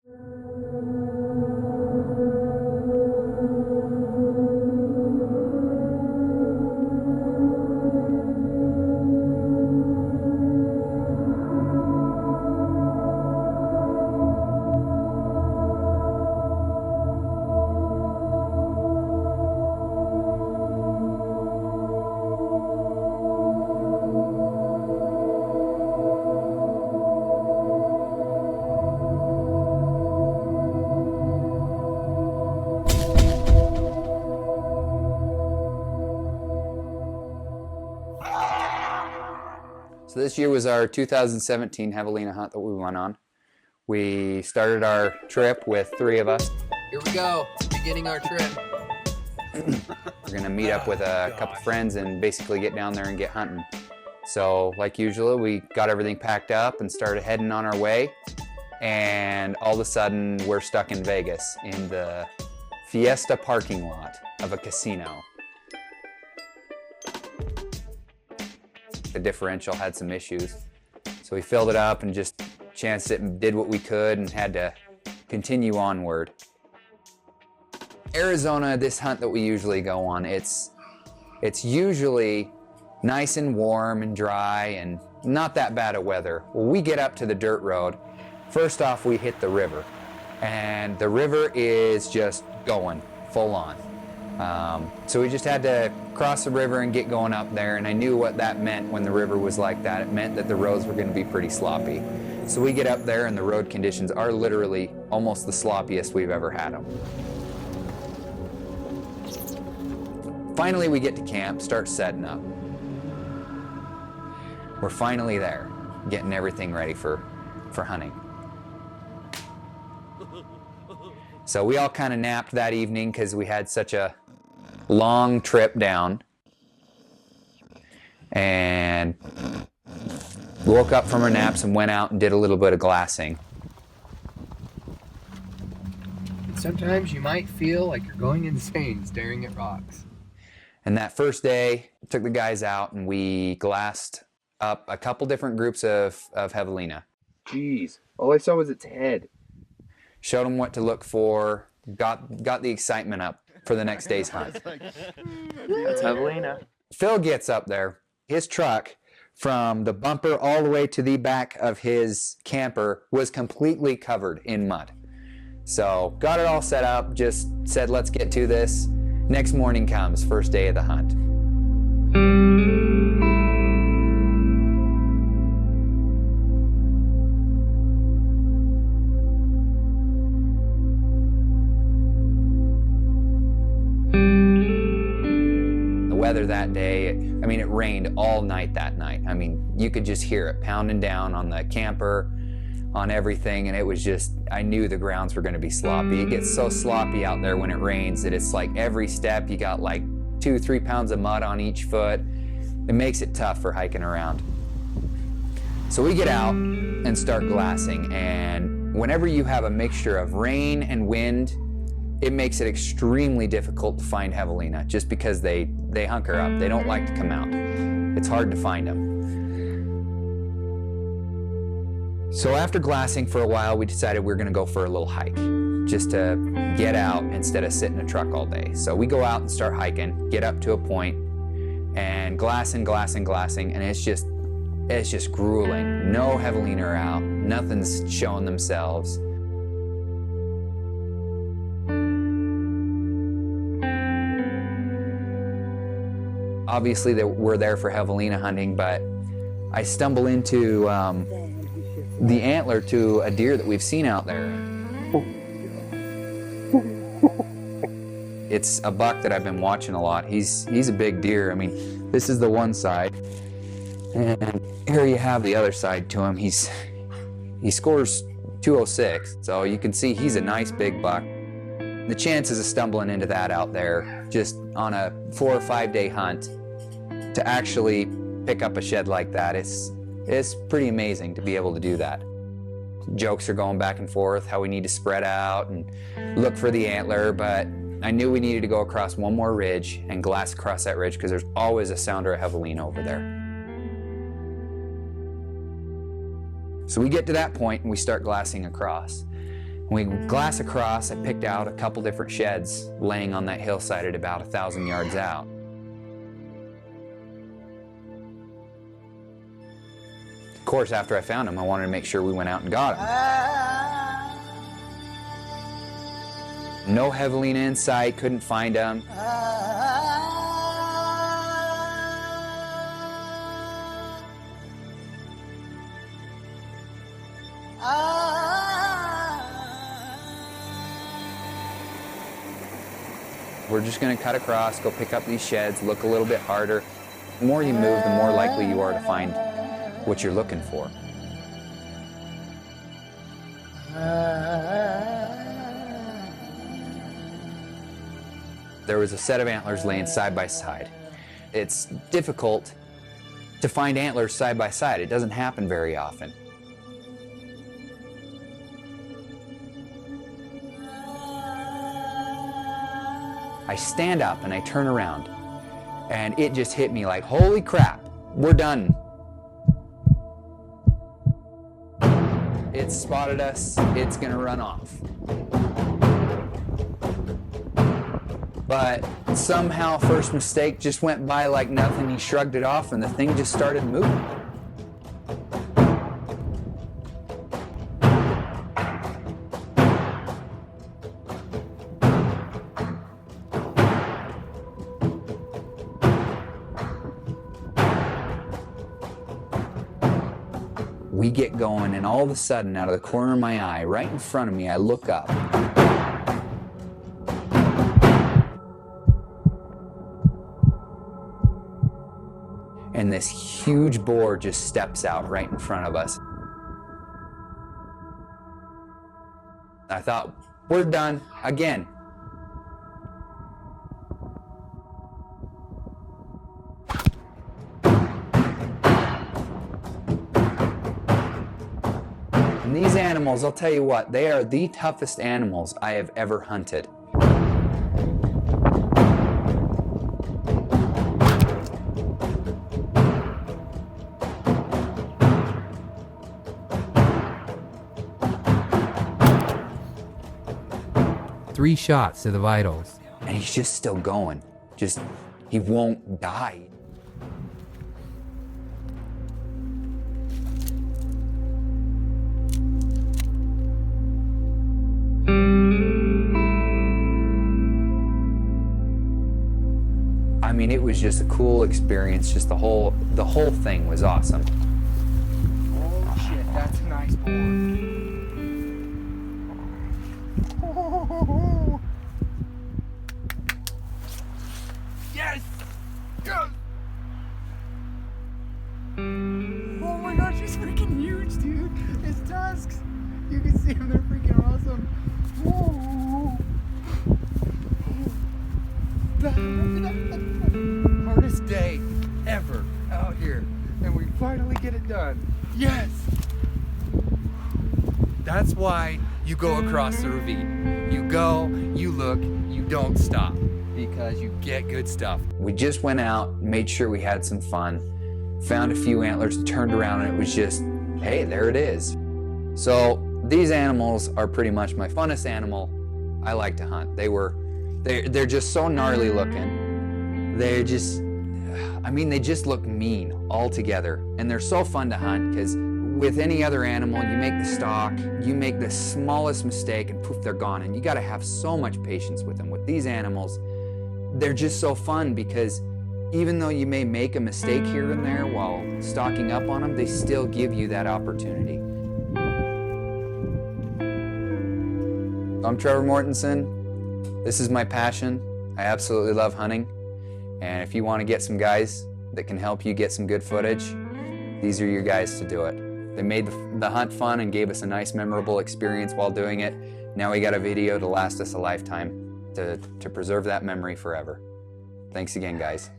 So this year was our 2017 Javelina hunt that we went on. We started our trip with 3 of us. Here we go, beginning our trip. We're gonna meet up with a couple friends and basically get down there and get hunting. So like usual, we got everything packed up and started heading on our way. And all of a sudden, we're stuck in Vegas in the Fiesta parking lot of a casino. The differential had some issues. So we filled it up and just chanced it and did what we could and had to continue onward. Arizona, this hunt that we usually go on, it's usually nice and warm and dry and not that bad of weather. Well, we get up to the dirt road. First off, we hit the river, and the river is just going full on. So we just had to cross the river and get going up there, and I knew what that meant when the river was like that. It meant that the roads were going to be pretty sloppy. So we get up there and the road conditions are literally almost the sloppiest we've ever had them. Finally, we get to camp, start setting up. We're finally there, getting everything ready for hunting. So we all kind of napped that evening because we had such a long trip down, and woke up from our naps and went out and did a little bit of glassing. Sometimes you might feel like you're going insane staring at rocks. And that first day, took the guys out and we glassed up a couple different groups of Javelina. Jeez, all I saw was its head. Showed them what to look for, got the excitement up for the next day's hunt. That's Javelina. Phil gets up there. His truck, from the bumper all the way to the back of his camper, was completely covered in mud. So got it all set up, just said, let's get to this. Next morning comes, first day of the hunt. Weather that day, I mean, it rained all night that night. I mean, you could just hear it pounding down on the camper, on everything, and it was just, I knew the grounds were going to be sloppy. It gets so sloppy out there when it rains that it's like every step you got like 2-3 pounds of mud on each foot. It makes it tough for hiking around. So we get out and start glassing, and whenever you have a mixture of rain and wind, it makes it extremely difficult to find Javelina just because they hunker up. They don't like to come out. It's hard to find them. So after glassing for a while, we decided we were going to go for a little hike just to get out instead of sit in a truck all day. So we go out and start hiking, get up to a point, and glassing, and it's just grueling. No Javelina are out. Nothing's showing themselves. Obviously, we're there for Javelina hunting, but I stumble into the antler to a deer that we've seen out there. It's a buck that I've been watching a lot. He's a big deer. I mean, this is the one side, and here you have the other side to him. He scores 206, so you can see he's a nice big buck. The chances of stumbling into that out there just on a 4 or 5 day hunt to actually pick up a shed like that, it's pretty amazing to be able to do that. Jokes are going back and forth, how we need to spread out and look for the antler, but I knew we needed to go across one more ridge and glass across that ridge because there's always a sounder of Javelina over there. So we get to that point and we start glassing across. When we glass across, I picked out a couple different sheds laying on that hillside at about 1,000 yards out. Of course, after I found them, I wanted to make sure we went out and got them. No Javelina in sight, couldn't find them. We're just gonna cut across, go pick up these sheds, look a little bit harder. The more you move, the more likely you are to find what you're looking for. There was a set of antlers laying side by side. It's difficult to find antlers side by side. It doesn't happen very often. I stand up and I turn around, and it just hit me like, holy crap, we're done. It's spotted us, it's gonna run off. But somehow first mistake just went by like nothing. He shrugged it off and the thing just started moving. We get going, and all of a sudden, out of the corner of my eye, right in front of me, I look up. And this huge boar just steps out right in front of us. I thought, we're done again. And these animals, I'll tell you what, they are the toughest animals I have ever hunted. Three shots to the vitals. And he's just still going. He won't die. I mean, it was just a cool experience. Just the whole thing was awesome. Oh shit, that's a nice boar. Yes! Yes! Oh my gosh, he's freaking huge, dude. His tusks. You can see him, they're freaking awesome. Whoa. Hardest day ever out here. And we finally get it done. Yes! That's why you go across the ravine. You go, you look, you don't stop. Because you get good stuff. We just went out, made sure we had some fun, found a few antlers, turned around, and it was just, hey, there it is. So these animals are pretty much my funnest animal I like to hunt. They're just so gnarly looking. They just look mean altogether. And they're so fun to hunt because with any other animal, you make the stalk, you make the smallest mistake and poof, they're gone. And you gotta have so much patience with them. With these animals, they're just so fun because even though you may make a mistake here and there while stalking up on them, they still give you that opportunity. I'm Trevor Mortenson. This is my passion. I absolutely love hunting. And if you want to get some guys that can help you get some good footage, these are your guys to do it. They made the hunt fun and gave us a nice memorable experience while doing it. Now we got a video to last us a lifetime to preserve that memory forever. Thanks again, guys.